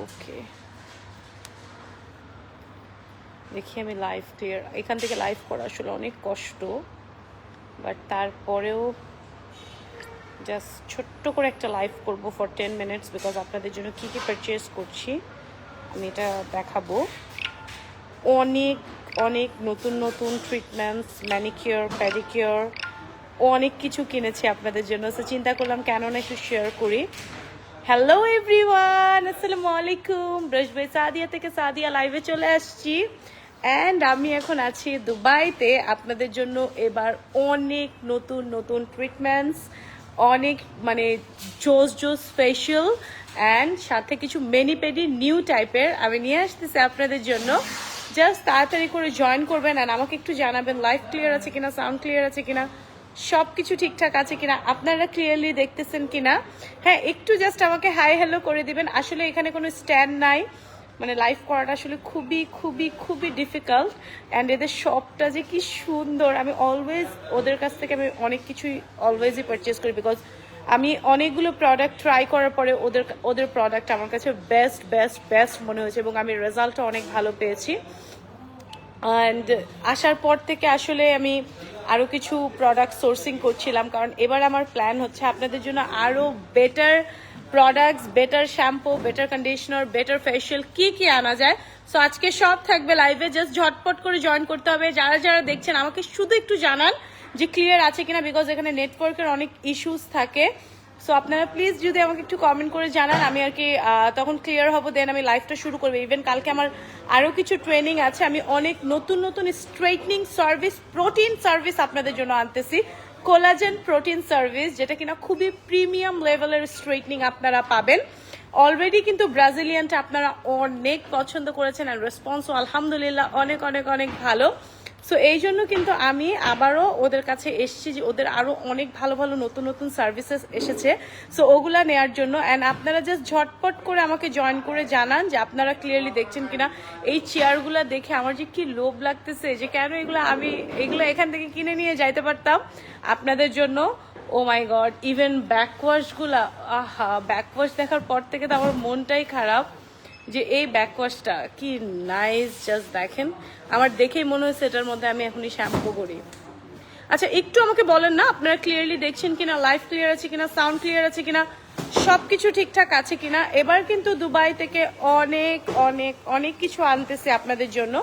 ওকে, দেখি আমি live clear. এখান থেকে লাইভ করা আসলে অনেক কষ্ট, বাট তারপরেও জাস্ট ছোট্ট করে একটা লাইভ করব ফর 10 মিনিটস, বিকজ আপনাদের জন্য কী কী পারচেস করছি আমি এটা দেখাবো। অনেক অনেক নতুন নতুন ট্রিটমেন্টস, ম্যানিকিওর, প্যাডিকিওর, অনেক কিছু কিনেছি আপনাদের জন্য। সো চিন্তা করলাম কেন না একটু শেয়ার করি। হ্যালো এভরিওয়ান, আসসালামু আলাইকুম। ব্রশবাই সাদিয়া থেকে সাদিয়া লাইভে চলে আসছি, অ্যান্ড আমি এখন আছি দুবাইতে। আপনাদের জন্য এবার অনেক নতুন নতুন ট্রিটমেন্টস, অনেক মানে জোস জোস ফেশিয়াল অ্যান্ড সাথে কিছু মেনি পেডি নিউ টাইপের আমি নিয়ে আসতেছি আপনাদের জন্য। জাস্ট তাড়াতাড়ি করে জয়েন করবেন অ্যান্ড আমাকে একটু জানাবেন লাইভ ক্লিয়ার আছে কিনা, সাউন্ড ক্লিয়ার আছে কিনা, সব কিছু ঠিকঠাক আছে কিনা, আপনারা ক্লিয়ারলি দেখতেছেন কিনা। হ্যাঁ, একটু জাস্ট আমাকে হাই হ্যালো করে দিবেন। আসলে এখানে কোনো স্ট্যান্ড নাই, মানে লাইভ করাটা আসলে খুবই খুবই খুবই ডিফিকাল্ট। অ্যান্ড এদের শপটা যে কি সুন্দর, আমি অলওয়েজ ওদের কাছ থেকে আমি অনেক কিছুই অলওয়েজই পারচেস করি, বিকজ আমি অনেকগুলো প্রোডাক্ট ট্রাই করার পরে ওদের প্রোডাক্ট আমার কাছে বেস্ট বেস্ট বেস্ট মনে হয়েছে এবং আমি রেজাল্টটা অনেক ভালো পেয়েছি। অ্যান্ড আসার পর থেকে আসলে আমি আরও কিছু প্রোডাক্ট সোর্সিং করছিলাম, কারণ এবার আমার প্ল্যান হচ্ছে আপনাদের জন্য আরও better products, better shampoo, better conditioner, better facial কি কি আনা যায়। সো আজকে সব থাকবে লাইভে, জাস্ট ঝটপট করে জয়েন করতে হবে। যারা যারা দেখছেন আমাকে শুধু একটু জানান যে ক্লিয়ার আছে কিনা, বিকজ এখানে নেটওয়ার্কের অনেক ইস্যুস থাকে। সো আপনারা প্লিজ যদি আমাকে একটু কমেন্ট করে জানান, আমি আর কি তখন ক্লিয়ার হবো, দেন আমি লাইভটা শুরু করবো। ইভেন কালকে আমার আরও কিছু ট্রেনিং আছে, আমি অনেক নতুন নতুন স্ট্রেটনিং সার্ভিস, প্রোটিন সার্ভিস আপনাদের জন্য আনতেছি। কোলাজেন প্রোটিন সার্ভিস, যেটা কিনা খুবই প্রিমিয়াম লেভেলের স্ট্রেটনিং আপনারা পাবেন। অলরেডি কিন্তু ব্রাজিলিয়ানটা আপনারা অনেক পছন্দ করেছেন অ্যান্ড রেসপন্সও আলহামদুলিল্লাহ অনেক অনেক অনেক ভালো। সো এই জন্য কিন্তু আমি আবারও ওদের কাছে এসেছি যে ওদের আরও অনেক ভালো ভালো নতুন নতুন সার্ভিসেস এসেছে, সো ওগুলা নেওয়ার জন্য। অ্যান্ড আপনারা জাস্ট ঝটপট করে আমাকে জয়েন করে জানান যে আপনারা ক্লিয়ারলি দেখছেন কিনা। এই চেয়ারগুলো দেখে আমার যে কি লোভ লাগতেছে, যে কেন এগুলো এখান থেকে কিনে নিয়ে যাইতে পারতাম আপনাদের জন্য। ও মাই গড, ইভেন ব্যাকওয়াশগুলা, আহা, ব্যাকওয়াশ দেখার পর থেকে তো আমার মনটাই খারাপ যে এই ব্যাকওয়াশটা কি নাইস। জাস্ট দেখেন, আমার দেখেই মনে হচ্ছে এটার মধ্যে আমি এখনই শ্যাম্পু করি। আচ্ছা, একটু আমাকে বলেন না আপনারা ক্লিয়ারলি দেখছেন কিনা, লাইভ ক্লিয়ার আছে কিনা, সাউন্ড ক্লিয়ার আছে কিনা, সবকিছু ঠিকঠাক আছে কিনা। এবার কিন্তু দুবাই থেকে অনেক অনেক অনেক কিছু আনতেছে আপনাদের জন্য।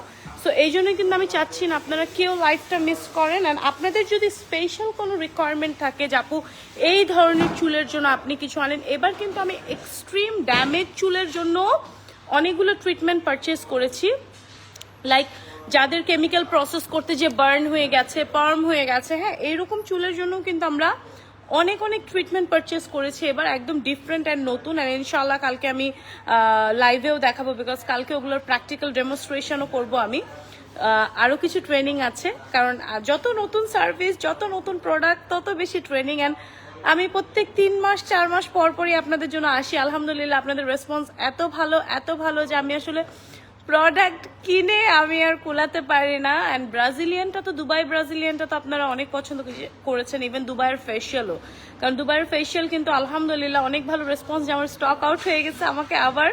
সো এই জন্যই কিন্তু আমি চাচ্ছি না আপনারা কেউ লাইভটা মিস করেন। অ্যান্ড আপনাদের যদি স্পেশাল কোনো রিকোয়ারমেন্ট থাকে যে আপু এই ধরনের চুলের জন্য আপনি কিছু আনেন, এবার কিন্তু আমি এক্সট্রিম ড্যামেজ চুলের জন্য অনেকগুলো ট্রিটমেন্ট পারচেস করেছি। লাইক যাদের কেমিক্যাল প্রসেস করতে যে বার্ন হয়ে গেছে, পার্ম হয়ে গেছে, হ্যাঁ, এইরকম চুলের জন্য কিন্তু আমরা অনেক অনেক ট্রিটমেন্ট পারচেস করেছি এবার, একদম ডিফারেন্ট অ্যান্ড নতুন। আর ইনশাআল্লাহ কালকে আমি লাইভেও দেখাবো, বিকজ কালকে ওগুলোর প্র্যাকটিক্যাল ডেমনস্ট্রেশনও করবো আমি। আরও কিছু ট্রেনিং আছে, কারণ যত নতুন সার্ভিস, যত নতুন প্রোডাক্ট, তত বেশি ট্রেনিং। অ্যান্ড আমি প্রত্যেক 3 মাস 4 মাস পর পরই আপনাদের জন্য আসি। আলহামদুলিল্লাহ আপনাদের রেসপন্স এত ভালো যে আমি আসলে প্রোডাক্ট কিনে আমি আর কুলাতে পারি না। অ্যান্ড ব্রাজিলিয়ানটা তো, দুবাই ব্রাজিলিয়ানটা তো আপনারা অনেক পছন্দ করেছেন, ইভেন দুবাইয়ের ফেশিয়ালও। কারণ দুবাইয়ের ফেশিয়াল কিন্তু আলহামদুলিল্লাহ অনেক ভালো রেসপন্স, যে আমার স্টক আউট হয়ে গেছে, আমাকে আবার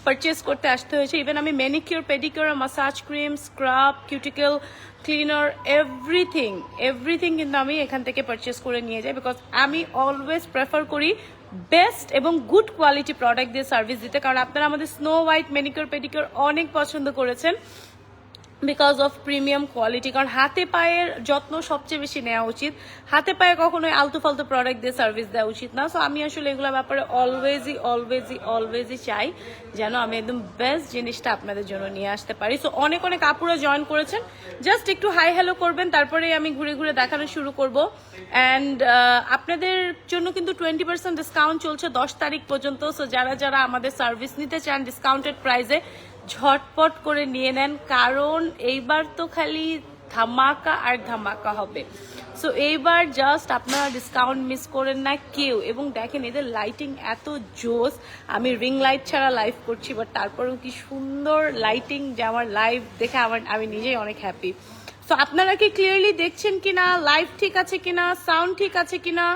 পারচেস করতে আসতে হয়েছে। ইভেন আমি manicure, pedicure, massage cream, scrub, cuticle cleaner, everything কিন্তু আমি এখান থেকে পারচেস করে নিয়ে যাই, বিকজ আমি অলওয়েজ প্রেফার করি বেস্ট এবং গুড কোয়ালিটি প্রোডাক্ট দিয়ে সার্ভিস দিতে। কারণ আপনারা আমাদের স্নো হোয়াইট ম্যানিকিওর, পেডিকিওর অনেক পছন্দ করেছেন বিকজ অফ প্রিমিয়াম কোয়ালিটি। কারণ হাতে পায়ের যত্ন সবচেয়ে বেশি নেওয়া উচিত, হাতে পায়ে কখনোই আলতু ফালতু প্রোডাক্ট দিয়ে সার্ভিস দেওয়া উচিত না। সো আমি আসলে এগুলোর ব্যাপারে অলওয়েজই চাই যেন আমি একদম বেস্ট জিনিসটা আপনাদের জন্য নিয়ে আসতে পারি। সো অনেক অনেক আপুরা জয়েন করেছেন, জাস্ট একটু হাই হ্যালো করবেন, তারপরে আমি ঘুরে ঘুরে দেখানো শুরু করব। অ্যান্ড আপনাদের জন্য কিন্তু 20% ডিসকাউন্ট চলছে 10 তারিখ পর্যন্ত। সো যারা যারা আমাদের সার্ভিস নিতে চান ডিসকাউন্টেড প্রাইসে, ঝটপট করে নিয়ে নেন, কারণ এইবার তো খালি ধামাকা আর ধামাকা হবে। সো এইবার জাস্ট আপনারা ডিসকাউন্ট মিস করেন না কেউ। এবং দেখেন এদের লাইটিং এত জোস, আমি রিং লাইট ছাড়া লাইভ করছি, বাট তারপরেও কি সুন্দর লাইটিং, যে আমার লাইভ দেখে আমি নিজেই অনেক হ্যাপি। সো আপনারা কি ক্লিয়ারলি দেখছেন কিনা, লাইভ ঠিক আছে কিনা, সাউন্ড ঠিক আছে কিনা,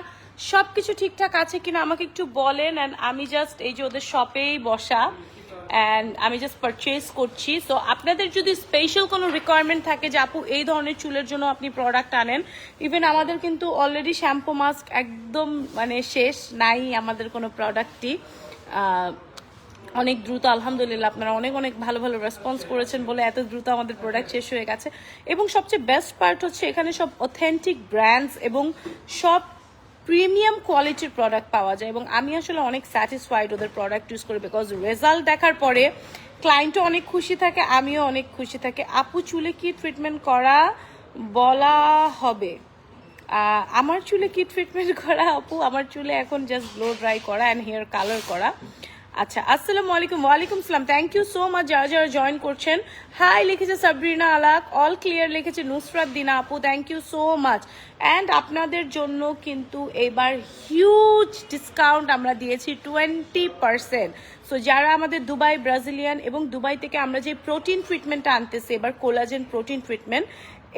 সব কিছু ঠিকঠাক আছে কিনা আমাকে একটু বলেন। অ্যান্ড আমি জাস্ট এই যে ওদের শপেই বসা, অ্যান্ড আমি জাস্ট পারচেস করছি। সো আপনাদের যদি স্পেশাল কোনো রিকোয়ারমেন্ট থাকে যে আপু এই ধরনের চুলের জন্য আপনি প্রোডাক্ট আনেন, ইভেন আমাদের কিন্তু অলরেডি শ্যাম্পু মাস্ক একদম মানে শেষ, নাই আমাদের কোনো প্রোডাক্টই। অনেক দ্রুত আলহামদুলিল্লাহ আপনারা অনেক অনেক ভালো ভালো রেসপন্স করেছেন বলে এত দ্রুত আমাদের প্রোডাক্ট শেষ হয়ে গেছে। এবং সবচেয়ে বেস্ট পার্ট হচ্ছে এখানে সব অথেন্টিক ব্র্যান্ডস এবং সব প্রিমিয়াম কোয়ালিটির প্রোডাক্ট পাওয়া যায়, এবং আমি আসলে অনেক স্যাটিসফাইড ওদের প্রোডাক্ট ইউজ করে, বিকজ রেজাল্ট দেখার পরে ক্লায়েন্টও অনেক খুশি থাকে, আমিও অনেক খুশি থাকি। আপু চুলে কি ট্রিটমেন্ট করা বলা হবে? আমার চুলে কি ট্রিটমেন্ট করা আপু? আমার চুলে এখন জাস্ট ব্লো ড্রাই করা অ্যান্ড হেয়ার কালার করা। আচ্ছা, আসসালামু আলাইকুম। ওয়ালাইকুম সালাম। থ্যাংক ইউ সো মাচ যারা যারা জয়েন করছেন। হাই লিখেছে সাবরিনা আলাক, অল ক্লিয়ার লিখেছে নুসরাত দিনা আপু, thank you so much. And আপনাদের জন্য কিন্তু এবার হিউজ ডিসকাউন্ট আমরা দিয়েছি 20%। সো যারা আমাদের দুবাই, ব্রাজিলিয়ান এবং দুবাই থেকে আমরা যে প্রোটিন ট্রিটমেন্টটা আনতেছি এবার, কোলাজেন প্রোটিন ট্রিটমেন্ট,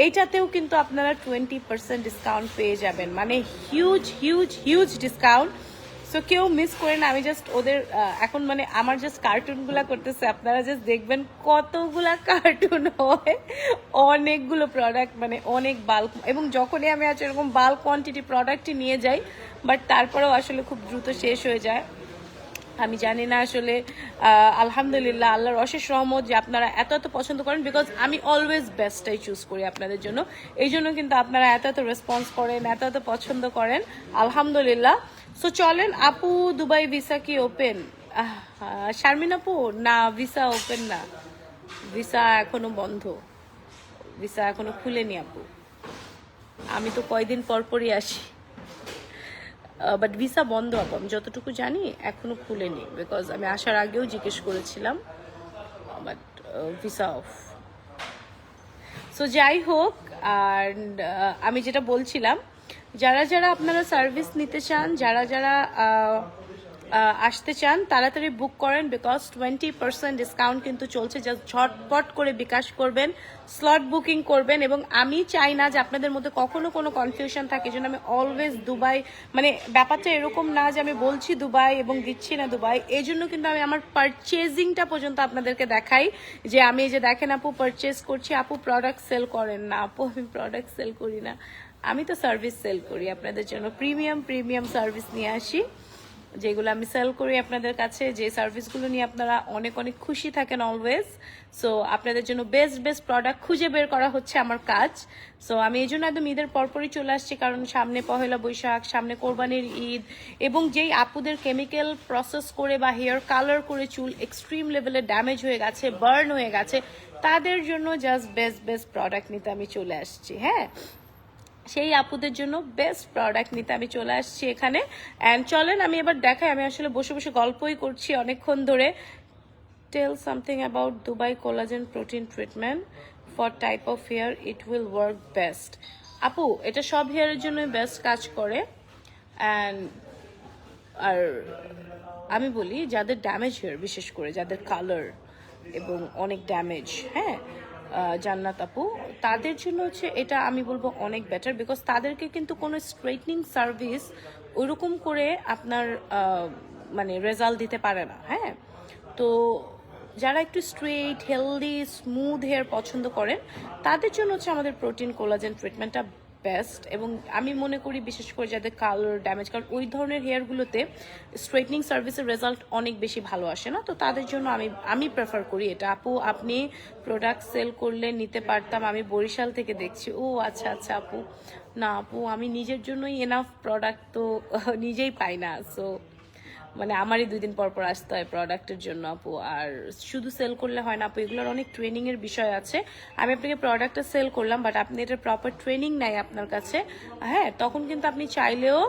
এইটাতেও কিন্তু আপনারা 20% ডিসকাউন্ট পেয়ে যাবেন, মানে huge huge huge discount. So কেউ মিস করে না। আমি জাস্ট ওদের এখন মানে আমার জাস্ট কার্টুনগুলা করতেছে, আপনারা জাস্ট দেখবেন কতগুলা কার্টুন হয়, অনেকগুলো প্রোডাক্ট, মানে অনেক বাল্ক। এবং যখনই আমি আছি এরকম বাল্ক কোয়ান্টিটি প্রোডাক্টই নিয়ে যাই, বাট তারপরেও আসলে খুব দ্রুত শেষ হয়ে যায়। আমি জানি না আসলে, আলহামদুলিল্লাহ আল্লাহর অশেষ রহমত যে আপনারা এত এত পছন্দ করেন, বিকজ আমি অলওয়েজ বেস্টটাই চুজ করি আপনাদের জন্য। এই জন্য কিন্তু আপনারা এত এত রেসপন্স করেন, এত এত পছন্দ করেন, আলহামদুলিল্লাহ। সো চলেন আপু, দুবাই ভিসা কি ওপেন? শারমিন আপু, না ভিসা ওপেন না, ভিসা এখনো বন্ধ, ভিসা এখনো খুলেনি আপু। আমি তো কয়দিন পর পরই আসি, বাট ভিসা বন্ধ আপু, আমি যতটুকু জানি এখনো খুলেনি, বিকজ আমি আসার আগেও জিজ্ঞেস করেছিলাম, বাট ভিসা অফ। সো যাই হোক, আর আমি যেটা বলছিলাম, যারা যারা আপনারা সার্ভিস নিতে চান, যারা যারা আসতে চান তাড়াতাড়ি বুক করেন, বিকজ 20% ডিসকাউন্ট কিন্তু চলছে। জাস্ট ঝটপট করে বিকাশ করবেন, স্লট বুকিং করবেন। এবং আমি চাই না যে আপনাদের মধ্যে কখনো কোনো কনফিউশন থাকে, এই জন্য আমি অলওয়েজ দুবাই, মানে ব্যাপারটা এরকম না যে আমি বলছি দুবাই এবং দিচ্ছি না দুবাই, এই জন্য কিন্তু আমি আমার পারচেজিংটা পর্যন্ত আপনাদেরকে দেখাই, যে আমি এই যে দেখেন আপু পারচেজ করছি। আপু প্রোডাক্ট সেল করেন না আপু? আমি প্রোডাক্ট সেল করি না, আমি তো সার্ভিস সেল করি আপনাদের জন্য। প্রিমিয়াম প্রিমিয়াম সার্ভিস নিয়ে আসি, যেগুলো আমি সেল করি আপনাদের কাছে, যে সার্ভিসগুলো নিয়ে আপনারা অনেক অনেক খুশি থাকেন অলওয়েজ। সো আপনাদের জন্য বেস্ট বেস্ট প্রোডাক্ট খুঁজে বের করা হচ্ছে আমার কাজ। সো আমি এই জন্য একদম ঈদের পরপরই চলে আসছি, কারণ সামনে পহেলা বৈশাখ, সামনে কোরবানির ঈদ, এবং যেই আপুদের কেমিক্যাল প্রসেস করে বা হেয়ার কালার করে চুল এক্সট্রিম লেভেলে ড্যামেজ হয়ে গেছে, বার্ন হয়ে গেছে, তাদের জন্য জাস্ট বেস্ট বেস্ট প্রোডাক্ট নিতে আমি চলে আসছি। হ্যাঁ, সেই আপুদের জন্য বেস্ট প্রোডাক্ট নিতে আমি চলে আসছি এখানে। অ্যান্ড চলেন আমি এবার দেখাই, আমি আসলে বসে বসে গল্পই করছি অনেকক্ষণ ধরে। Tell something about Dubai collagen protein treatment for type of hair, it will work best. আপু এটা সব হেয়ারের জন্যই বেস্ট কাজ করে। অ্যান্ড আর আমি বলি যাদের ড্যামেজ হেয়ার, বিশেষ করে যাদের কালার এবং অনেক ড্যামেজ, হ্যাঁ, জান্নাত আপু, তাদের জন্য হচ্ছে এটা আমি বলবো অনেক বেটার, বিকজ তাদেরকে কিন্তু কোনো স্ট্রেটনিং সার্ভিস ওইরকম করে আপনার মানে রেজাল্ট দিতে পারে না। হ্যাঁ, তো যারা একটু স্ট্রেট হেলদি স্মুথ হেয়ার পছন্দ করেন তাদের জন্য হচ্ছে আমাদের প্রোটিন কোলাজেন ট্রিটমেন্টটা বেস্ট। এবং আমি মনে করি বিশেষ করে যাদের কালার ড্যামেজ, কারণ ওই ধরনের হেয়ারগুলোতে স্ট্রেটনিং সার্ভিসের রেজাল্ট অনেক বেশি ভালো আসে না, তো তাদের জন্য আমি প্রেফার করি এটা। আপু আপনি প্রোডাক্ট সেল করলে নিতে পারতাম, আমি বরিশাল থেকে দেখছি। ও আচ্ছা আচ্ছা আপু, না আপু আমি নিজের জন্যই এনাফ প্রোডাক্ট তো নিজেই পাই না, সো মানে আমারই 2 দিন পর পর আসতে হয় প্রোডাক্টের জন্য আপু। আর শুধু সেল করলে হয় না আপু, এগুলোর অনেক ট্রেনিং এর বিষয় আছে। আমি আপনাকে প্রোডাক্টটা সেল করলাম, বাট আপনি এটার প্রপার ট্রেনিং নাই আপনার কাছে, হ্যাঁ, তখন কিন্তু আপনি চাইলেও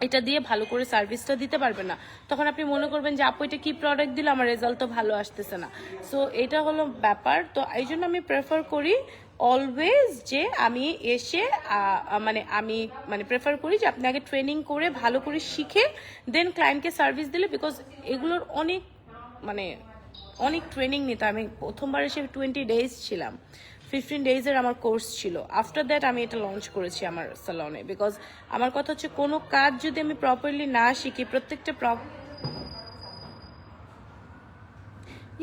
এটা দিয়ে ভালো করে সার্ভিসটা দিতে পারবেন না। তখন আপনি মনে করবেন যে আপু এটা কি প্রোডাক্ট দিলে, আমার রেজাল্ট তো ভালো আসতেছে না। সো এটা হলো ব্যাপার। তো এই জন্য আমি প্রেফার করি অলওয়েজ যে আমি এসে আমি প্রেফার করি যে আপনি আগে ট্রেনিং করে ভালো করে শিখে দেন ক্লায়েন্টকে সার্ভিস দিলে, বিকজ এগুলোর অনেক ট্রেনিং নিতে। আমি প্রথমবার এসে 20 days ছিলাম, 15 ডেজের আমার কোর্স ছিল। আফটার দ্যাট আমি এটা লঞ্চ করেছি আমার স্যালনে, বিকজ আমার কথা হচ্ছে কোনো কাজ যদি আমি প্রপারলি না শিখি, প্রত্যেকটা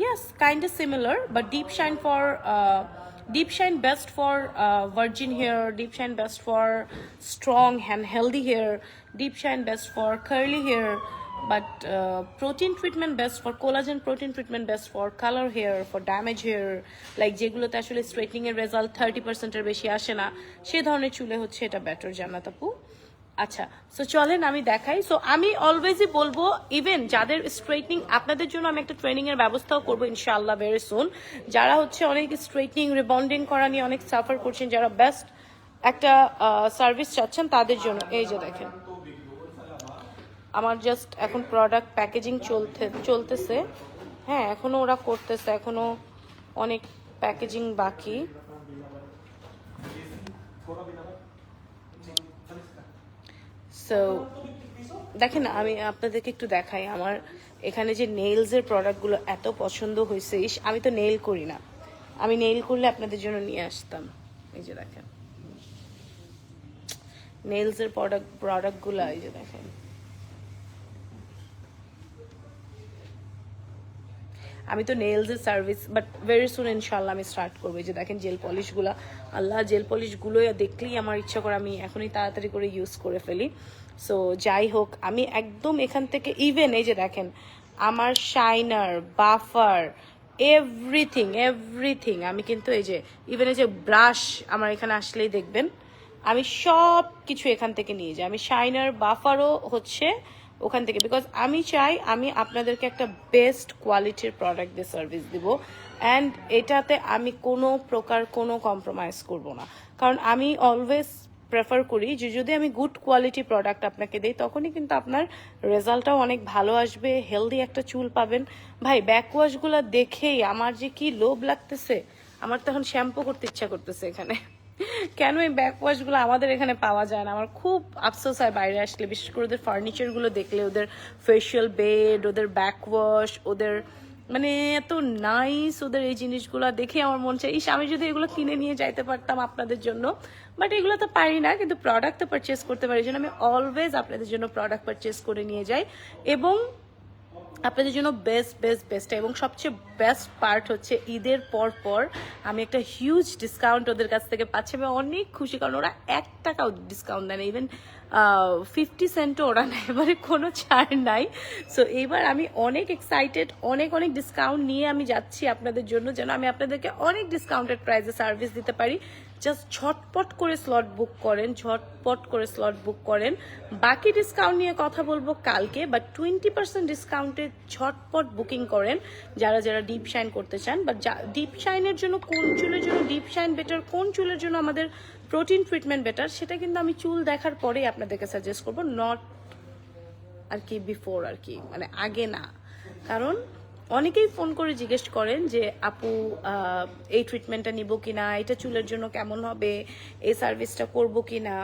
yes, kind of similar, but deep shine best for virgin hair, deep shine best for strong and healthy hair, deep shine best for curly hair, but protein treatment best for collagen, protein treatment best for color hair, for damage hair, like যেগুলোতে আসলে straightening এর result 30% এর বেশি আসে না, সেই ধরনের চুলে হচ্ছে এটা বেটার জান্নাত আপু। আচ্ছা, সো চলেন আমি দেখাই। সো আমি অলওয়েজই বলবো, ইভেন যাদের স্ট্রেটনিং, আপনাদের জন্য আমি একটা ট্রেনিং এর ব্যবস্থাও করবো ইনশাআল্লাহ ভেরি সুন, যারা হচ্ছে অনেক স্ট্রেটনিং রিবন্ডিং করা নিয়ে অনেক সাফার করছেন, যারা বেস্ট একটা সার্ভিস চাচ্ছেন তাদের জন্য। এই যে দেখেন আমার জাস্ট এখন প্রোডাক্ট প্যাকেজিং চলতেছে, হ্যাঁ এখনো ওরা করতেছে, এখনো অনেক প্যাকেজিং বাকি। সো দেখেন আমি আপনাদেরকে একটু দেখাই, আমার এখানে যে নেইলসের প্রোডাক্টগুলো এত পছন্দ হয়েছে। আমি তো নেইল করি না, আমি নেইল করলে আপনাদের জন্য নিয়ে আসতাম। এই যে দেখেন নেইলসের প্রোডাক্টগুলো, এই যে দেখেন আমি তো নেইলসের সার্ভিস, বাট ভেরি সুন ইনশাল্লাহ আমি স্টার্ট করবো। এই যে দেখেন জেল পলিশগুলো, আল্লাহ জেল পলিশগুলো দেখলেই আমার ইচ্ছা করে আমি এখনই তাড়াতাড়ি করে ইউজ করে ফেলি। সো যাই হোক, আমি একদম এখান থেকে ইভেন এই যে দেখেন আমার শাইনার, বাফার, এভরিথিং আমি কিন্তু এই যে ইভেন এই যে ব্রাশ আমার এখানে আসলেই দেখবেন আমি সব কিছু এখান থেকে নিয়ে যাই। আমি শাইনার, বাফারও হচ্ছে ওখান থেকে, বিকজ আমি চাই আমি আপনাদেরকে একটা বেস্ট কোয়ালিটির প্রোডাক্ট দিয়ে সার্ভিস দিব, অ্যান্ড এটাতে আমি কোনো প্রকার কোনো কম্প্রোমাইজ করব না। কারণ আমি অলওয়েজ প্রেফার করি যে যদি আমি গুড কোয়ালিটি প্রোডাক্ট আপনাকে দিই তখনই কিন্তু আপনার রেজাল্টটাও অনেক ভালো আসবে, হেলদি একটা চুল পাবেন। ভাই ব্যাকওয়াশগুলো দেখেই আমার যে কি লোভ লাগতেছে, আমার তখন শ্যাম্পু করতে ইচ্ছা করতেছে এখানে। কেন এই ব্যাকওয়াশগুলো আমাদের এখানে পাওয়া যায় না, আমার খুব আফসোস হয় বাইরে আসলে, বিশেষ করে ওদের ফার্নিচারগুলো দেখলে, ওদের ফেশিয়াল বেড, ওদের ব্যাকওয়াশ, ওদের মানে এত নাইস, ওদের এই জিনিসগুলো দেখে আমার মন চাই ইস আমি যদি এগুলো কিনে নিয়ে যাইতে পারতাম আপনাদের জন্য, বাট এগুলো তো পারি না, কিন্তু প্রোডাক্ট তো পারচেস করতে পারি। এই জন্য আমি অলওয়েজ আপনাদের জন্য প্রোডাক্ট পারচেস করে নিয়ে যাই, এবং আপনাদের জন্য বেস্ট। এবং সবচেয়ে বেস্ট পার্ট হচ্ছে ঈদের পর আমি একটা হিউজ ডিসকাউন্ট ওদের কাছ থেকে পাচ্ছি। আমি অনেক খুশি, কারণ ওরা 1 টাকাও ডিসকাউন্ট দেয় না, ইভেন 50 সেন্টও ওরা নেয়, এবারে কোনো ছাড় নাই। সো এইবার আমি অনেক এক্সাইটেড, অনেক ডিসকাউন্ট নিয়ে আমি যাচ্ছি আপনাদের জন্য, যেন আমি আপনাদেরকে অনেক ডিসকাউন্টেড প্রাইসে সার্ভিস দিতে পারি। জাস্ট ঝটপট করে স্লট বুক করেন। বাকি ডিসকাউন্ট নিয়ে কথা বলবো কালকে, বাট 20% ডিসকাউন্টে ঝটপট বুকিং করেন যারা ডিপ শাইন করতে চান। বাট ডিপ শাইনের জন্য কোন চুলের জন্য ডিপ শাইন বেটার, কোন চুলের জন্য আমাদের প্রোটিন ট্রিটমেন্ট বেটার, সেটা কিন্তু আমি চুল দেখার পরেই আপনাদেরকে সাজেস্ট করবো, নট আর কি বিফোর, আর কি মানে আগে না। কারণ অনেকেই ফোন করে জিজ্ঞেস করেন যে আপু এই ট্রিটমেন্টটা নিব কিনা, এটা চুলের জন্য কেমন হবে, এই সার্ভিসটা করব কিনা,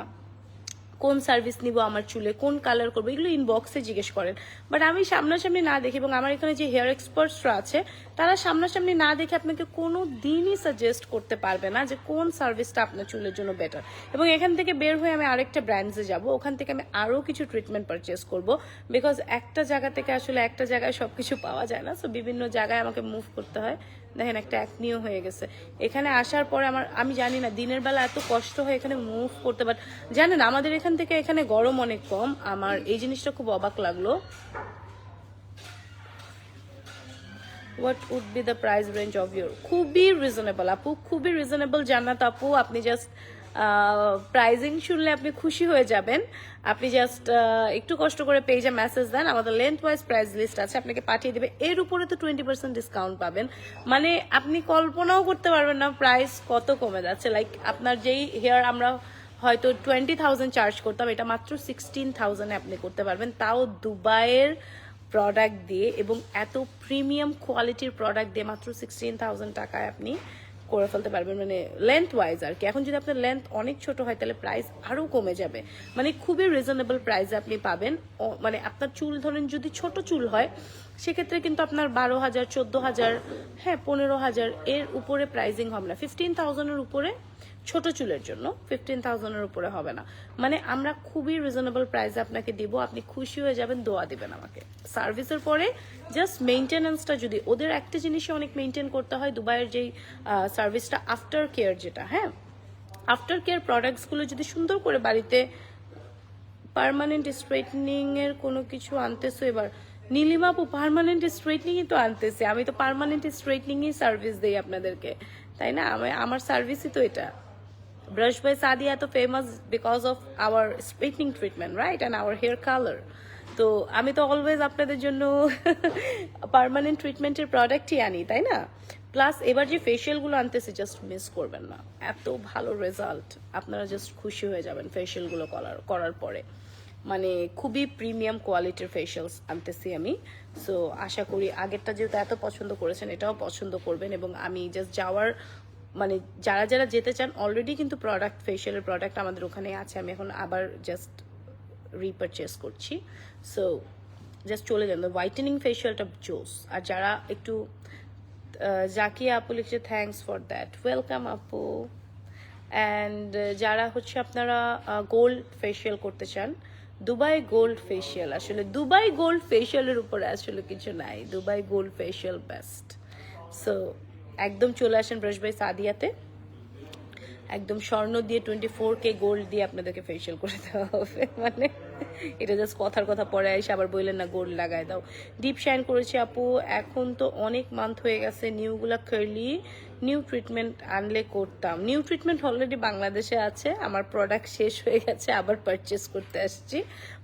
কোন সার্ভিস নিব আমার চুলে, কোন কালার করবো, এগুলো ইনবক্সে জিজ্ঞেস করেন। বাট আমি সামনাসামনি না দেখি, এবং আমার এখানে যে হেয়ার এক্সপার্টসরা আছে তারা সামনাসামনি না দেখে আপনাকে কোনো দিনই সাজেস্ট করতে পারবে না যে কোন সার্ভিসটা আপনার চুলের জন্য বেটার। এবং এখান থেকে বের হয়ে আমি আরেকটা ব্র্যান্ডসে যাব, ওখান থেকে আমি আরও কিছু ট্রিটমেন্ট পারচেস করব, বিকজ একটা জায়গা থেকে আসলে একটা জায়গায় সব কিছু পাওয়া যায় না। সো বিভিন্ন জায়গায় আমাকে মুভ করতে হয়। দেখেন একটা একনিও হয়ে গেছে এখানে আসার পরে, আমি জানি না দিনের বেলা এত কষ্ট হয় এখানে মুভ করতে, বাট জানেন আমাদের এখান থেকে এখানে গরম অনেক কম, আমার এই জিনিসটা খুব অবাক লাগলো। What would be the price range of your, খুবই রিজনেবল আপু, খুবই রিজনেবল জান্নাত আপু। আপনি জাস্ট প্রাইজিং শুনলে আপনি খুশি হয়ে যাবেন। আপনি জাস্ট একটু কষ্ট করে পেজে মেসেজ দেন, আমাদের লেন্থ ওয়াইজ প্রাইস লিস্ট আছে, আপনাকে পাঠিয়ে দেবে। এর উপরে তো 20% ডিসকাউন্ট পাবেন, মানে আপনি কল্পনাও করতে পারবেন না প্রাইস কত কমে যাচ্ছে। লাইক আপনার যেই হেয়ার আমরা হয়তো 20,000 চার্জ করতাম, এটা মাত্র 16,000 আপনি করতে পারবেন, তাও দুবাইয়ের প্রোডাক্ট দিয়ে, এবং এত প্রিমিয়াম কোয়ালিটির প্রোডাক্ট দিয়ে মাত্র 16,000 টাকায় আপনি করে ফেলতে পারবেন, মানে লেন্থ ওয়াইজ আর কি। এখন যদি আপনার লেন্থ অনেক ছোট হয় তাহলে প্রাইস আরও কমে যাবে, মানে খুবই রিজনেবল প্রাইসে আপনি পাবেন। মানে আপনার চুল ধরেন যদি ছোট চুল হয় সেক্ষেত্রে কিন্তু আপনার 12,000, 14,000, হ্যাঁ 15,000 এর উপরে প্রাইজিং হবে না। 15,000-এর উপরে ছোট চুলের জন্য, 15,000-এর উপরে হবে না। মানে আমরা খুবই রিজনেবল প্রাইসে আপনাকে দিব, আপনি খুশি হয়ে যাবেন, দোয়া দিবেন আমাকে। সার্ভিসের পরে জাস্ট মেইনটেনেন্সটা, যদি ওদের একটা জিনিসই অনেক মেইনটেন করতে হয় দুবাইয়ের যেই সার্ভিসটা আফটার কেয়ার যেটা, হ্যাঁ আফটার কেয়ার প্রোডাক্টসগুলো যদি সুন্দর করে বাড়িতে, পার্মানেন্ট স্ট্রেটনিং এর কোনো কিছু আনতেছো এবার নীলিমা আপু? পার্মানেন্ট স্ট্রেটনিংই তো আনতেছে, আমি তো পার্মানেন্ট স্ট্রেটনিংই সার্ভিস দিই আপনাদেরকে, তাই না? আমার সার্ভিসই তো এটা। ব্রাশ বাই সাদিয়া তো famous because of our straightening treatment, right, and our hair colour. তো আমি তো অলওয়েজ আপনাদের জন্য পার্মানেন্ট ট্রিটমেন্টের প্রোডাক্টই আনি, তাই না? প্লাস এবার যে ফেশিয়ালগুলো আনতেছে জাস্ট মিস করবেন না, এত ভালো রেজাল্ট, আপনারা জাস্ট খুশি হয়ে যাবেন ফেশিয়ালগুলো করার পরে। মানে খুবই প্রিমিয়াম কোয়ালিটির ফেশিয়ালস আনতেছি আমি। সো আশা করি আগেরটা যেহেতু এত পছন্দ করেছেন এটাও পছন্দ করবেন। এবং আমি জাস্ট যাওয়ার, মানে যারা যারা যেতে চান অলরেডি কিন্তু প্রোডাক্ট, ফেশিয়ালের প্রোডাক্ট আমাদের ওখানে আছে, আমি এখন আবার জাস্ট রিপারচেস করছি। সো জাস্ট চলে যান, হোয়াইটেনিং ফেশিয়ালটা জোস। আর যারা একটু জাকিয়া আপু লিখছে থ্যাঙ্কস ফর দ্যাট, ওয়েলকাম আপু। অ্যান্ড যারা হচ্ছে আপনারা গোল্ড ফেশিয়াল করতে চান, দুবাই গোল্ড ফেশিয়াল, আসলে দুবাই গোল্ড ফেশিয়ালের উপরে আসলে কিছু নাই, Dubai gold facial best. So একদম চলে আসেন ব্রাশ বাই সাদিয়াতে, একদম স্বর্ণ দিয়ে 24K গোল্ড দিয়ে আপনাদেরকে ফেশিয়াল করে দেওয়া হবে। মানে এটা জাস্ট কথার কথা, পরে এসে আবার বললেন না গোল্ড লাগায় দাও। ডিপ শাইন করেছি আপু, এখন তো অনেক মান্থ হয়ে গেছে, নিউগুলা কার্লি, নিউ ট্রিটমেন্ট আনলে করতাম। নিউ ট্রিটমেন্ট অলরেডি বাংলাদেশে আছে, আমার প্রোডাক্ট শেষ হয়ে গেছে, আবার পারচেস করতে আসছি।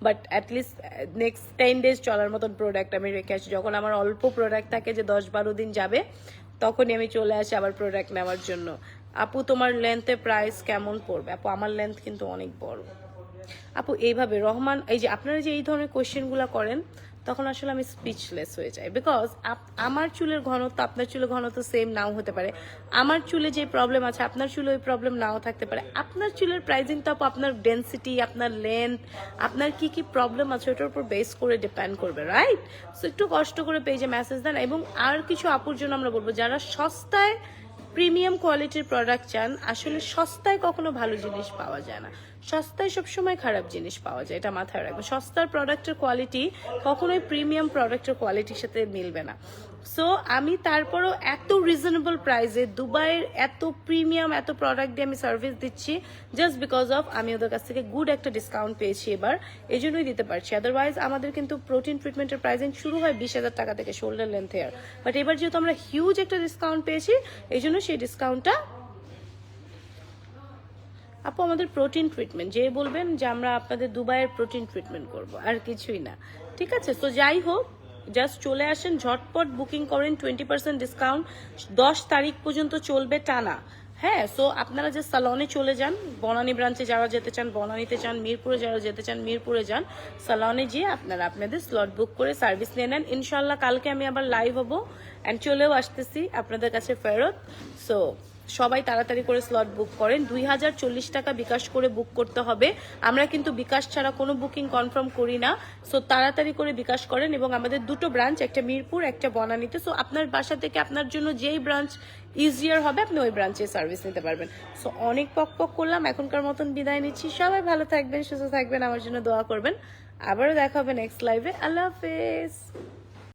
বাট অ্যাটলিস্ট নেক্সট 10 days চলার মতন প্রোডাক্ট আমি রেখে আসছি। যখন আমার অল্প প্রোডাক্ট থাকে যে 10-12 দিন যাবে, তখনই আমি চলে আসি আবার প্রোডাক্ট নেওয়ার জন্য। আপু তোমার লেন্থে প্রাইস কেমন পড়বে? আপু আমার লেন্থ কিন্তু অনেক বড় আপু। এইভাবে রহমান, এই যে আপনারা যে এই ধরনের কোয়েশ্চেনগুলো করেন তখন আসলে আমি স্পিচলেস হয়ে যাই, বিকজ আমার চুলের ঘনত্ব আপনার চুলের ঘনত্ব সেম নাও হতে পারে। আমার চুলে যে প্রবলেম আছে আপনার চুলে ওই প্রবলেম নাও থাকতে পারে। আপনার চুলের প্রাইজিং তো আপু আপনার ডেন্সিটি, আপনার লেন্থ, আপনার কি কি প্রবলেম আছে ওটার উপর বেস করে ডিপেন্ড করবে, রাইট? সো একটু কষ্ট করে পেজে মেসেজ দেন। এবং আর কিছু আপুর জন্য আমরা বলবো, যারা সস্তায় প্রিমিয়াম কোয়ালিটির প্রোডাক্ট চান, আসলে সস্তায় কখনো ভালো জিনিস পাওয়া যায় না, সস্তায় সবসময় খারাপ জিনিস পাওয়া যায়, এটা মাথায় রাখবে। সস্তার প্রোডাক্টের কোয়ালিটি কখনোই প্রিমিয়াম প্রোডাক্টের কোয়ালিটির সাথে মিলবে না। সো আমি তারপরও এত রিজনেবল প্রাইসে দুবাইয়ের এত প্রিমিয়াম এত প্রোডাক্ট দিয়ে আমি সার্ভিস দিচ্ছি জাস্ট বিকজ অফ আমি ওদের কাছ থেকে গুড একটা ডিসকাউন্ট পেয়েছি এবার, এই জন্যই দিতে পারছি। আদারওয়াইজ আমাদের কিন্তু প্রোটিন ট্রিটমেন্টের প্রাইসিং শুরু হয় 20,000 টাকা থেকে শোল্ডার লেন্থ হেয়ার, বাট এবার যেহেতু আমরা হিউজ একটা ডিসকাউন্ট পেয়েছি এই জন্য সেই ডিসকাউন্টটা। আপু আমাদের প্রোটিন ট্রিটমেন্ট, যে বলবেন যে আমরা আপনাদের দুবাইয়ের প্রোটিন ট্রিটমেন্ট করব, আর কিছুই না, ঠিক আছে? তো যাই হোক, জাস্ট চলে আসেন, ঝটপট বুকিং করেন, 20% ডিসকাউন্ট 10 তারিখ পর্যন্ত চলবে টানা। হ্যাঁ, সো আপনারা যে সালনে চলে যান, বনানী ব্রাঞ্চে যারা যেতে চান বনানীতে যান, মিরপুরে যারা যেতে চান মিরপুরে যান, সালনে গিয়ে আপনারা আপনাদের স্লট বুক করে সার্ভিস নিয়ে নেন। ইনশাল্লাহ কালকে আমি আবার লাইভ হবো অ্যান্ড চলেও আসতেছি আপনাদের কাছে ফেরত। সো সবাই তাড়াতাড়ি করে স্লট বুক করেন। 2040 টাকা বিকাশ করে বুক করতে হবে, আমরা কিন্তু বিকাশ ছাড়া কোনো বুকিং কনফার্ম করি না। সো তাড়াতাড়ি করে বিকাশ করেন। এবং আমাদের দুটো ব্রাঞ্চ, একটা মিরপুর একটা বনানীতে। সো আপনার বাসা থেকে আপনার জন্য যেই ব্রাঞ্চ ইজিয়ার হবে আপনি ওই ব্রাঞ্চে সার্ভিস নিতে পারবেন। সো অনেক পক করলাম, এখনকার মতন বিদায় নিচ্ছি। সবাই ভালো থাকবেন, সুস্থ থাকবেন, আমার জন্য দোয়া করবেন। আবারও দেখা হবে নেক্সট লাইভে। আল্লাহ হাফেজ।